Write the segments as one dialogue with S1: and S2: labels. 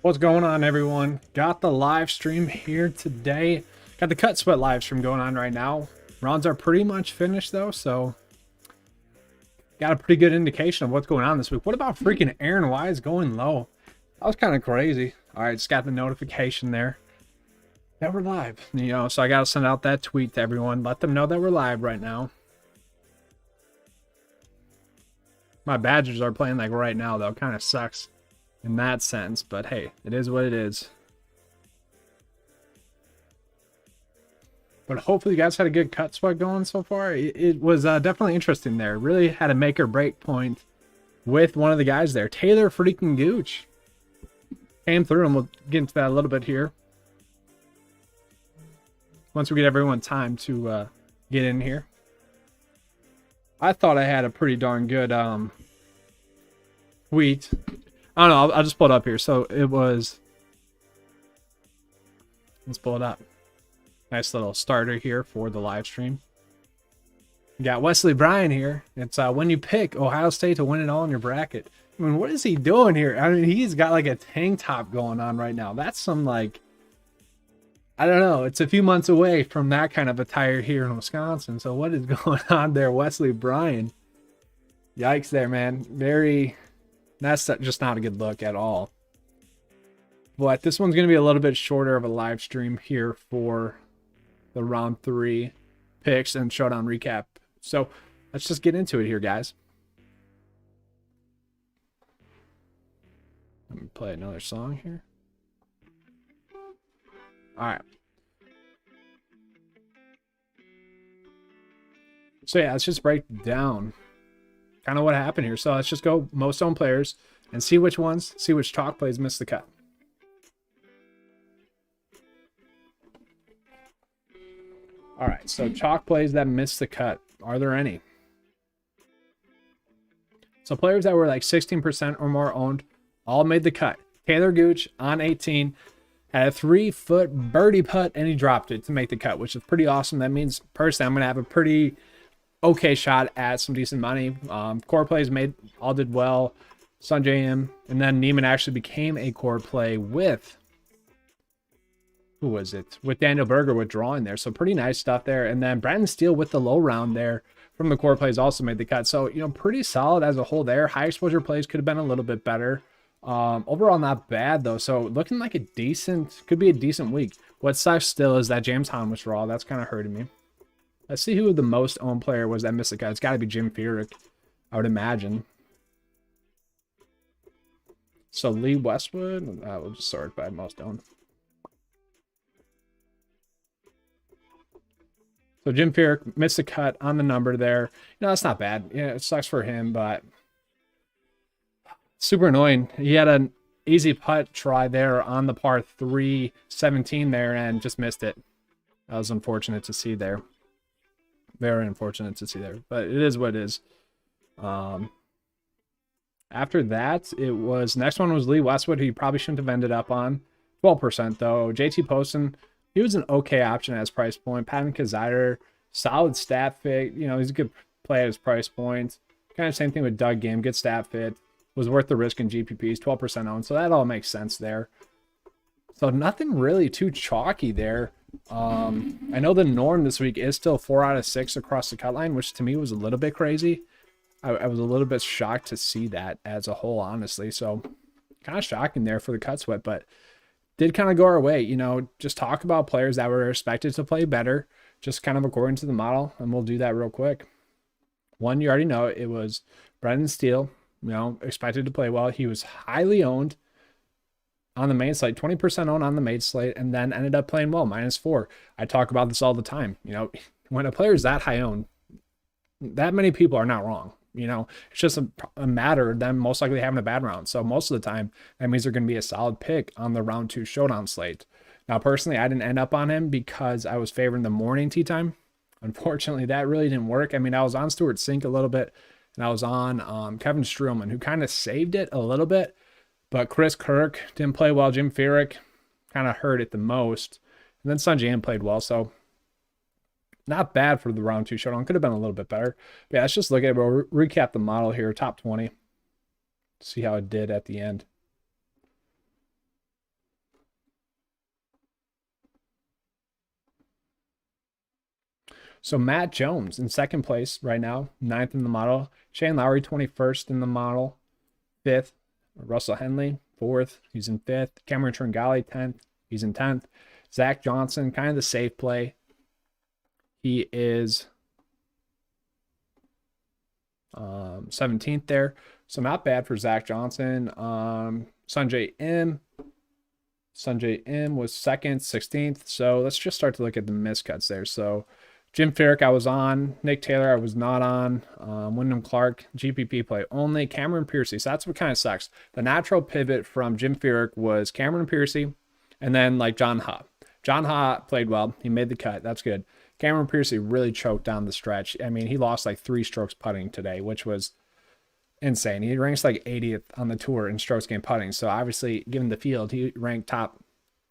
S1: What's going on, everyone? Got the live stream here today. Got the cut sweat live stream going on right now. Rounds are pretty much finished though, so got a pretty good indication of what's going on this week. What about freaking Aaron Wise going low? That was kind of crazy. All right, just got the notification there that we're live. So I got to send out that tweet to everyone, let them know that we're live right now. My Badgers are playing like right now though, kind of sucks in that sense, but hey, it is what it is. But hopefully you guys had a good cut sweat going so far. It was definitely interesting there. Really had a make or break point with one of the guys there. Taylor freaking Gooch came through, and we'll get into that a little bit here once we get everyone time to get in here. I thought I had a pretty darn good tweet. I don't know. I'll just pull it up here. So it was. Let's pull it up. Nice little starter here for the live stream. You got Wesley Bryan here. It's when you pick Ohio State to win it all in your bracket. I mean, what is he doing here? I mean, he's got like a tank top going on right now. That's some like, I don't know. It's a few months away from that kind of attire here in Wisconsin. So what is going on there, Wesley Bryan? Yikes there, man. That's just not a good look at all. But this one's going to be a little bit shorter of a live stream here for the round 3 picks and showdown recap. So let's just get into it here, guys. Let me play another song here. All right. So yeah, let's just break down kind of what happened here. So let's just go most owned players and see which chalk plays missed the cut. All right, so chalk plays that missed the cut. Are there any? So players that were like 16% or more owned all made the cut. Taylor Gooch on 18 had a 3-foot birdie putt and he dropped it to make the cut, which is pretty awesome. That means personally I'm going to have a pretty okay shot at some decent money. Core plays all did well. Sun JM, and then Neiman actually became a core play with, who was it? With Daniel Berger withdrawing there. So pretty nice stuff there. And then Brandon Steele with the low round there from the core plays also made the cut. So, pretty solid as a whole there. High exposure plays could have been a little bit better. Overall, not bad though. So looking like could be a decent week. What sucks still is that James Hahn withdrawal. That's kind of hurting me. Let's see who the most owned player was that missed the cut. It's got to be Jim Furyk, I would imagine. So Lee Westwood, we'll just sort by most owned. So Jim Furyk missed the cut on the number there. That's not bad. Yeah, it sucks for him, but super annoying. He had an easy putt try there on the par 3 17 there and just missed it. That was unfortunate to see there. Very unfortunate to see there, but it is what it is. After that, next one was Lee Westwood, who you probably shouldn't have ended up on. 12% though. JT Poston, he was an okay option at his price point. Patton Kizzire, solid stat fit. He's a good play at his price point. Kind of same thing with Doug Game, good stat fit. Was worth the risk in GPPs, 12% owned. So that all makes sense there. So nothing really too chalky there. I know the norm this week is still 4 out of 6 across the cut line, which to me was a little bit crazy. I was a little bit shocked to see that as a whole, honestly. So kind of shocking there for the cut sweat, but did kind of go our way. Just talk about players that were expected to play better, just kind of according to the model, and we'll do that real quick. One, you already know, it was Brendan Steele, expected to play well. He was highly owned on the main slate, 20% owned on the main slate, and then ended up playing well, -4. I talk about this all the time. When a player is that high owned, that many people are not wrong. It's just a matter of them most likely having a bad round. So most of the time, that means they're going to be a solid pick on the round 2 showdown slate. Now, personally, I didn't end up on him because I was favoring the morning tee time. Unfortunately, that really didn't work. I mean, I was on Stuart Sink a little bit, and I was on Kevin Streelman, who kind of saved it a little bit. But Chris Kirk didn't play well. Jim Furyk kind of hurt it the most. And then Sun Jan played well. So not bad for the round 2 showdown. Could have been a little bit better. But yeah, let's just look at it. We'll recap the model here. Top 20. See how it did at the end. So Matt Jones in second place right now, 9th in the model. Shane Lowry, 21st in the model, 5th. Russell Henley, 4th. He's in 5th. Cameron Tringali, 10th. He's in 10th. Zach Johnson, kind of the safe play. He is 17th there. So not bad for Zach Johnson. Sanjay M. Sanjay M was 2nd, 16th. So let's just start to look at the miscuts there. So Jim Furyk I was on. Nick Taylor I was not on. Wyndham Clark, GPP play only. Cameron Piercy. So that's what kind of sucks. The natural pivot from Jim Furyk was Cameron Piercy and then like John Ha. John Ha played well. He made the cut. That's good. Cameron Piercy really choked down the stretch. I mean, he lost like 3 strokes putting today, which was insane. He ranks like 80th on the tour in strokes gained putting. So obviously, given the field, he ranked top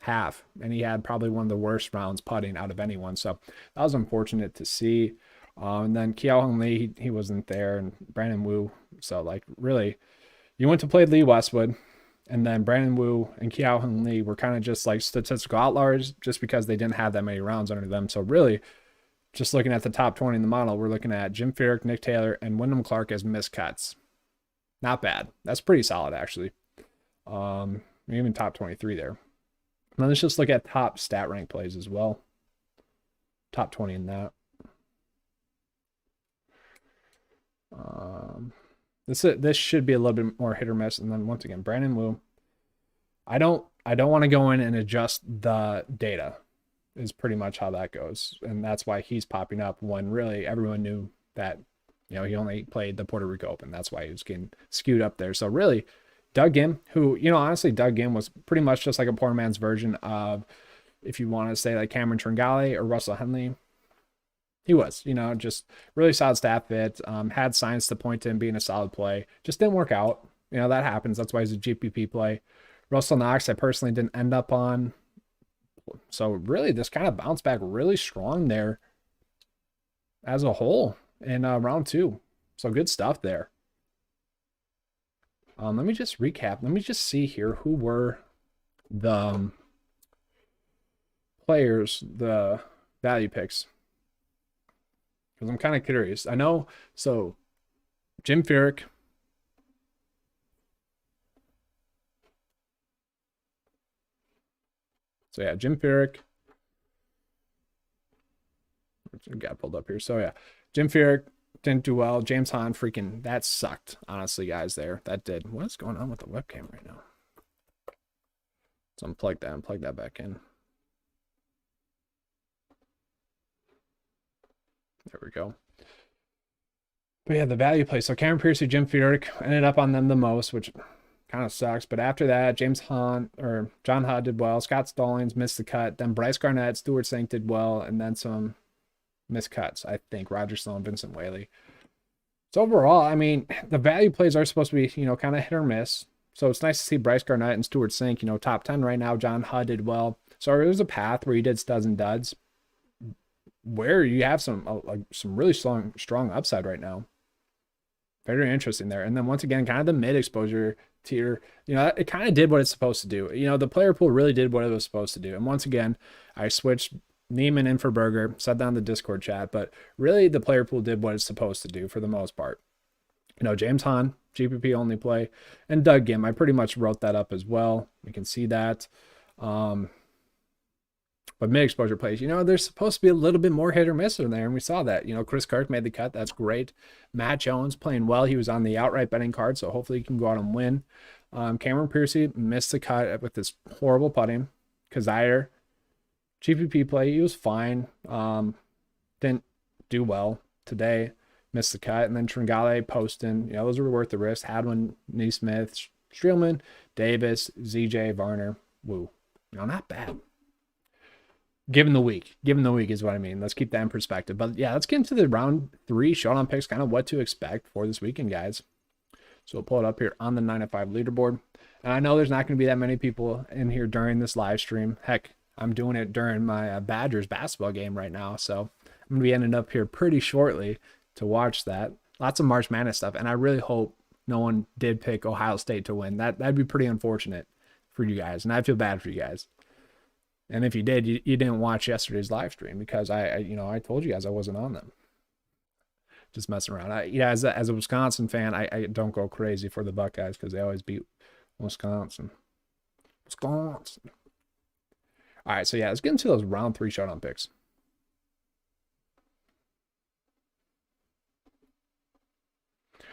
S1: half, and he had probably one of the worst rounds putting out of anyone. So that was unfortunate to see. And then Kiao Hung Lee, he wasn't there, and Brandon Wu. So like really, you went to play Lee Westwood, and then Brandon Wu and Kiao Hung Lee were kind of just like statistical outliers just because they didn't have that many rounds under them. So really, just looking at the top 20 in the model, we're looking at Jim Furyk, Nick Taylor, and Wyndham Clark as miscuts. Not bad. That's pretty solid, actually. Even top 23 there. Now let's just look at top stat rank plays as well. Top 20 in that. This should be a little bit more hit or miss. And then once again, Brandon Wu. I don't want to go in and adjust the data. Is pretty much how that goes, and that's why he's popping up when really everyone knew that. You know, he only played the Puerto Rico Open. That's why he was getting skewed up there. So really, Doug Gim, who, you know, honestly, Doug Gim was pretty much just like a poor man's version of, if you want to say like Cameron Tringali or Russell Henley. He was, you know, just really solid stat fit, had signs to point to him being a solid play. Just didn't work out. You know, that happens. That's why he's a GPP play. Russell Knox, I personally didn't end up on. So really, this kind of bounced back really strong there as a whole in round 2. So good stuff there. Let me just recap. Let me just see here who were the players, the value picks. Because I'm kind of curious. I know, so Jim Furyk. So yeah, Jim Furyk. Got pulled up here. So yeah, Jim Furyk didn't do well. James Hahn, freaking, that sucked. Honestly, guys, that did. What's going on with the webcam right now? So unplug that back in. There we go. But yeah, the value play. So Cameron Piercy, Jim Furyk ended up on them the most, which kind of sucks. But after that, James Hahn or John Ha did well. Scott Stallings missed the cut. Then Bryce Garnett, Stuart Sink did well, and then some miscuts, I think. Roger Sloan, Vincent Whaley. So overall, I mean, the value plays are supposed to be, you know, kind of hit or miss. So it's nice to see Bryce Garnett and Stuart Sink, you know, top 10 right now. John Ha did well. So it was a path where you did studs and duds, where you have some really strong upside right now. Very interesting there. And then once again, kind of the mid exposure tier, you know, it kind of did what it's supposed to do. You know, the player pool really did what it was supposed to do. And once again, I switched Neiman in for Berger, said that on the Discord chat, but really the player pool did what it's supposed to do for the most part. You know, James Hahn, GPP only play, and Doug Gim, I pretty much wrote that up as well. We can see that. But mid-exposure plays, you know, there's supposed to be a little bit more hit or miss in there, and we saw that. You know, Chris Kirk made the cut. That's great. Matt Jones playing well. He was on the outright betting card, so hopefully he can go out and win. Cameron Piercy missed the cut with this horrible putting. Kazire, GPP play, he was fine. Didn't do well today. Missed the cut. And then Tringale, Poston, you know, those were worth the risk. Hadwin, Neesmith, Streelman, Davis, ZJ, Varner, Wu. You know, not bad. Given the week is what I mean. Let's keep that in perspective. But yeah, let's get into the round 3 showdown picks, kind of what to expect for this weekend, guys. So we'll pull it up here on the 9 to 5 leaderboard. And I know there's not going to be that many people in here during this live stream. Heck, I'm doing it during my Badgers basketball game right now. So I'm going to be ending up here pretty shortly to watch that. Lots of March Madness stuff. And I really hope no one did pick Ohio State to win. That'd be pretty unfortunate for you guys. And I feel bad for you guys. And if you did, you didn't watch yesterday's live stream because I told you guys I wasn't on them. Just messing around. As a Wisconsin fan, I don't go crazy for the Buckeyes because they always beat Wisconsin. All right, so yeah, let's get into those round 3 showdown picks.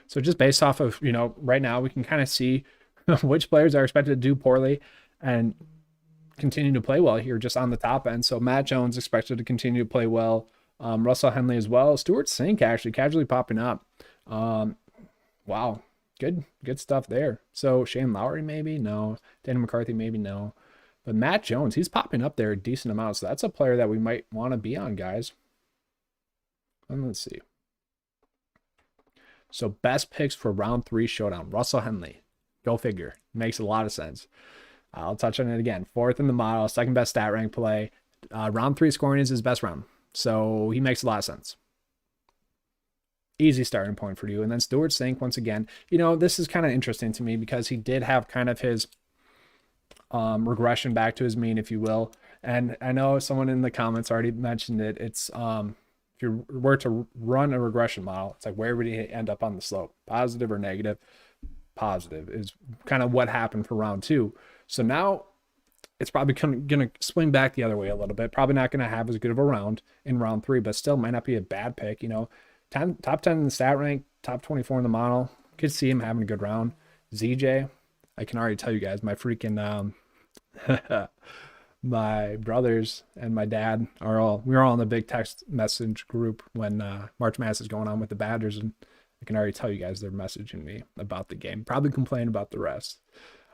S1: So just based off of, right now we can kind of see which players are expected to do poorly and continue to play well here just on the top end. So Matt Jones expected to continue to play well. Russell Henley as well. Stuart Sink actually casually popping up. Wow. Good stuff there. So Shane Lowry, maybe? No. Danny McCarthy, maybe? No. But Matt Jones, he's popping up there a decent amount. So that's a player that we might want to be on, guys. And let's see. So best picks for round 3 showdown. Russell Henley. Go figure. Makes a lot of sense. I'll touch on it again. 4th in the model, 2nd best stat rank play. Round 3 scoring is his best round. So he makes a lot of sense. Easy starting point for you. And then Stuart Sink, once again, this is kind of interesting to me because he did have kind of his regression back to his mean, if you will. And I know someone in the comments already mentioned it. It's if you were to run a regression model, it's like where would he end up on the slope? Positive or negative? Positive is kind of what happened for round 2. So now it's probably going to swing back the other way a little bit. Probably not going to have as good of a round in round 3, but still might not be a bad pick. Top 10 in the stat rank, top 24 in the model. Could see him having a good round. ZJ, I can already tell you guys, my freaking my brothers and my dad we're all in the big text message group when March Madness is going on with the Badgers, and I can already tell you guys they're messaging me about the game. Probably complain about the rest.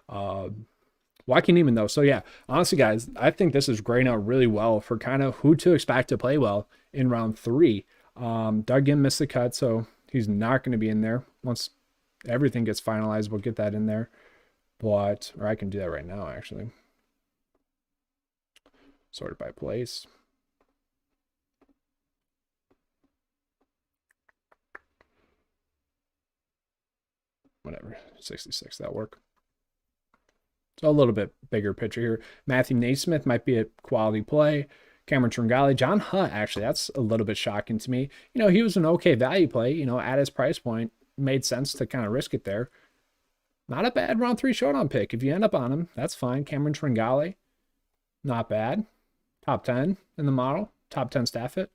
S1: Joaquin Niemann though. So yeah, honestly guys, I think this is graying out really well for kind of who to expect to play well in round 3. Doug Ginn missed the cut, so he's not going to be in there. Once everything gets finalized, we'll get that in there. Or I can do that right now actually. Sorted by place. Whatever, 66, that'll work. So a little bit bigger picture here. Matthew Naismith might be a quality play. Cameron Tringale. John Hutt, actually, that's a little bit shocking to me. He was an okay value play, at his price point. Made sense to kind of risk it there. Not a bad round 3 showdown pick. If you end up on him, that's fine. Cameron Tringale, not bad. Top 10 in the model. Top 10 staff it.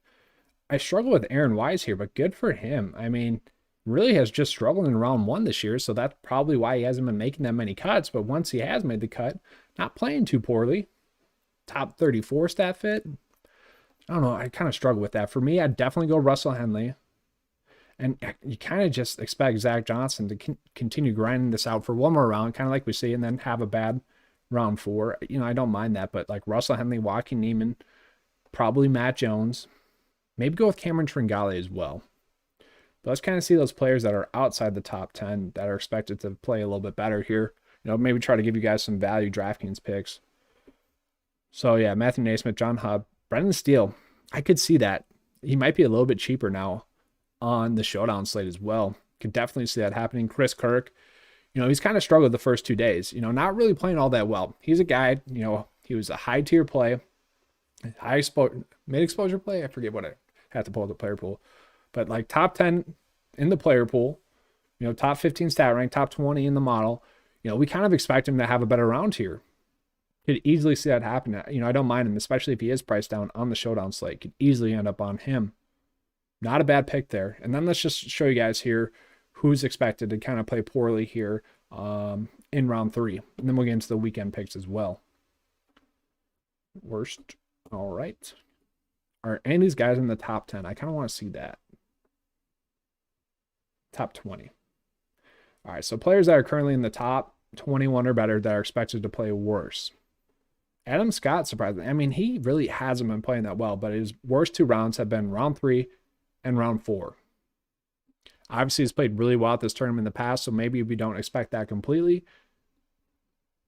S1: I struggle with Aaron Wise here, but good for him. I mean, really has just struggled in round 1 this year, so that's probably why he hasn't been making that many cuts. But once he has made the cut, not playing too poorly. Top 34 stat fit. I don't know. I kind of struggle with that. For me, I'd definitely go Russell Henley. And you kind of just expect Zach Johnson to continue grinding this out for one more round, kind of like we see, and then have a bad round 4. I don't mind that, but like Russell Henley, Joaquin Niemann, probably Matt Jones. Maybe go with Cameron Tringale as well. But let's kind of see those players that are outside the top 10 that are expected to play a little bit better here. Maybe try to give you guys some value DraftKings picks. So yeah, Matthew Naismith, John Hubb, Brendan Steele. I could see that. He might be a little bit cheaper now on the showdown slate as well. Could definitely see that happening. Chris Kirk, he's kind of struggled the first 2 days, not really playing all that well. He's a guy, he was a high tier play, mid exposure play. I forget what I had to pull up the player pool, but like top 10 in the player pool, top 15 stat rank, top 20 in the model. We kind of expect him to have a better round here. Could easily see that happen. I don't mind him, especially if he is priced down on the showdown slate. Could easily end up on him. Not a bad pick there. And then let's just show you guys here who's expected to kind of play poorly here in round 3. And then we'll get into the weekend picks as well. Worst. All right. Are any of these guys in the top 10? I kind of want to see that. Top 20. All right. So players that are currently in the top 21 or better that are expected to play worse. Adam Scott, surprisingly. I mean, he really hasn't been playing that well, but his worst 2 rounds have been round 3 and round 4. Obviously, he's played really well at this tournament in the past, so maybe we don't expect that completely,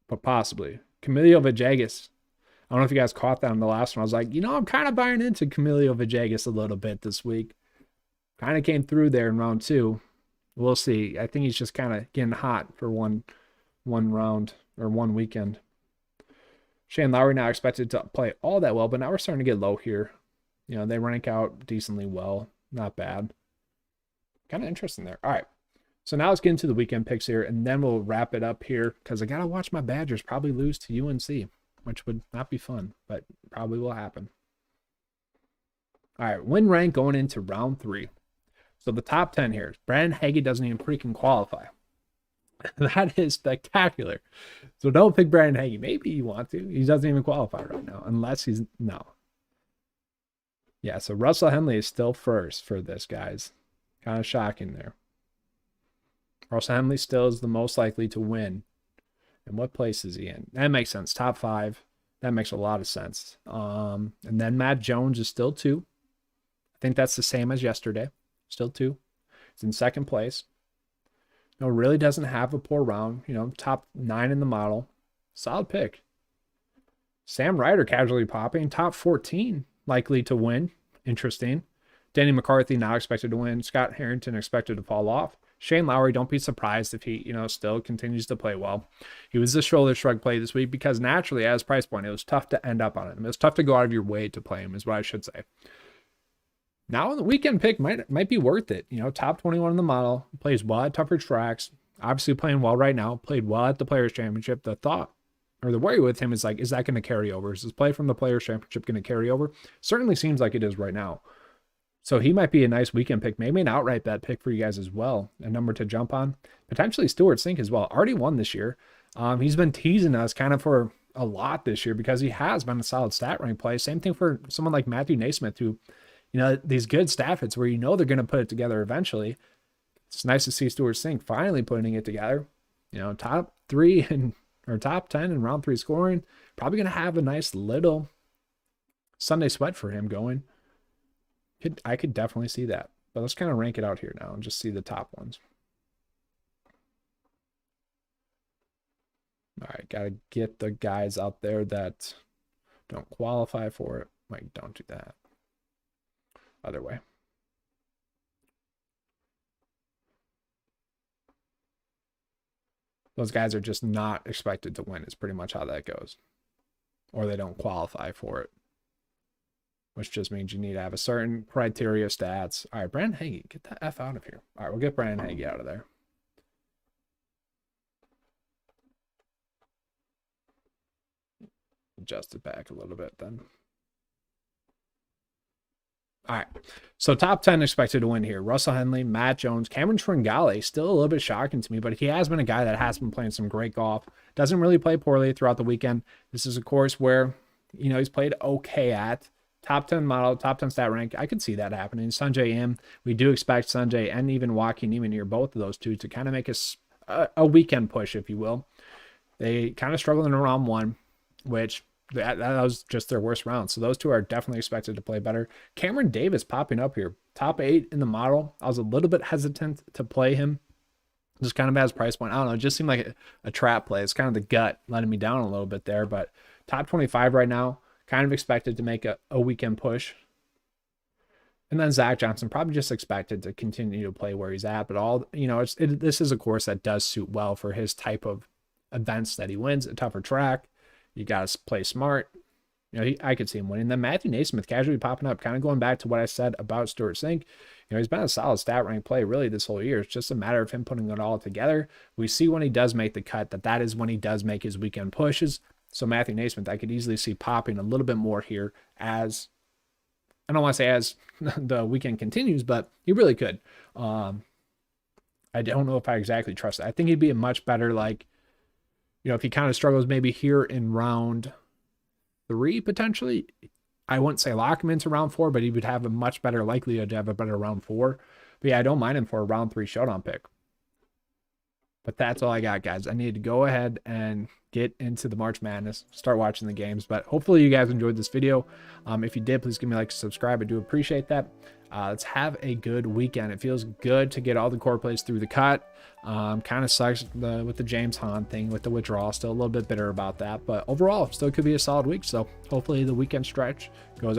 S1: but possibly. Camilo Villegas. I don't know if you guys caught that in the last one. I was like, I'm kind of buying into Camilo Villegas a little bit this week. Kind of came through there in round 2. We'll see. I think he's just kind of getting hot for one round or one weekend. Shane Lowry not expected to play all that well, but now we're starting to get low here. You know, they rank out decently well. Not bad. Kind of interesting there. All right. So now let's get into the weekend picks here, and then we'll wrap it up here because I got to watch my Badgers probably lose to UNC, which would not be fun, but probably will happen. All right. Win rank going into round 3. So the top 10 here. Brandon Hagee doesn't even freaking qualify. That is spectacular. So don't pick Brandon Hagee. Maybe you want to. He doesn't even qualify right now, unless he's no. Yeah, so Russell Henley is still first for this, guys. Kind of shocking there. Russell Henley still is the most likely to win. And what place is he in? That makes sense. Top 5. That makes a lot of sense. And then Matt Jones is still 2. I think that's the same as yesterday. Still 2. He's in second place. No, really doesn't have a poor round. You know, top 9 in the model. Solid pick. Sam Ryder casually popping. Top 14 likely to win. Interesting. Danny McCarthy not expected to win. Scott Harrington expected to fall off. Shane Lowry, don't be surprised if he, still continues to play well. He was the shoulder shrug play this week because naturally, as price point, it was tough to end up on him. It was tough to go out of your way to play him, is what I should say. Now, the weekend pick might be worth it. Top 21 in the model, plays well at tougher tracks. Obviously playing well right now. Played well at the Players' Championship. The thought or the worry with him is like, is that going to carry over? Is his play from the Players' Championship going to carry over? Certainly seems like it is right now. So he might be a nice weekend pick, maybe an outright bet pick for you guys as well. A number to jump on. Potentially Stuart Sink as well. Already won this year. He's been teasing us kind of for a lot this year because he has been a solid stat rank play. Same thing for someone like Matthew Naismith, who, these good stat hits where they're going to put it together eventually. It's nice to see Stuart Sink finally putting it together. Top 3 or top 10 in round 3 scoring. Probably going to have a nice little Sunday sweat for him going. I could definitely see that. But let's kind of rank it out here now and just see the top ones. All right, got to get the guys out there that don't qualify for it. Like, don't do that. Other way. Those guys are just not expected to win is pretty much how that goes. Or they don't qualify for it. Which just means you need to have a certain criteria stats. All right, Brandon Hagee, get the F out of here. All right, we'll get Brandon Hagee out of there. Adjust it back a little bit then. All right, so top 10 expected to win here. Russell Henley, Matt Jones, Cameron Tringale, still a little bit shocking to me, but he has been a guy that has been playing some great golf. Doesn't really play poorly throughout the weekend. This is a course where, he's played okay at. Top 10 model, top 10 stat rank. I could see that happening. Sanjay M. We do expect Sanjay and even Joaquin Niemann here, both of those two, to kind of make a weekend push, if you will. They kind of struggled in round 1, which that was just their worst round. So those two are definitely expected to play better. Cameron Davis popping up here. Top 8 in the model. I was a little bit hesitant to play him. Just kind of as price point. I don't know. It just seemed like a trap play. It's kind of the gut letting me down a little bit there. But top 25 right now. Kind of expected to make a weekend push. And then Zach Johnson probably just expected to continue to play where he's at. But this is a course that does suit well for his type of events that he wins. A tougher track. You got to play smart. I could see him winning. Then Matthew Naismith casually popping up, kind of going back to what I said about Stuart Sink. He's been a solid stat rank play really this whole year. It's just a matter of him putting it all together. We see when he does make the cut that is when he does make his weekend pushes. So Matthew Naismith, I could easily see popping a little bit more here as, I don't want to say as the weekend continues, but he really could. I don't know if I exactly trust it. I think he'd be a much better, if he kind of struggles maybe here in round 3 potentially. I wouldn't say lock him into round 4, but he would have a much better likelihood to have a better round 4. But yeah, I don't mind him for a round 3 showdown pick. But that's all I got, guys. I need to go ahead and get into the March Madness, start watching the games. But hopefully you guys enjoyed this video. If you did, please give me a like and subscribe. I do appreciate that. Let's have a good weekend. It feels good to get all the core plays through the cut. Kind of sucks with the James Hahn thing with the withdrawal. Still a little bit bitter about that. But overall, still could be a solid week. So hopefully the weekend stretch goes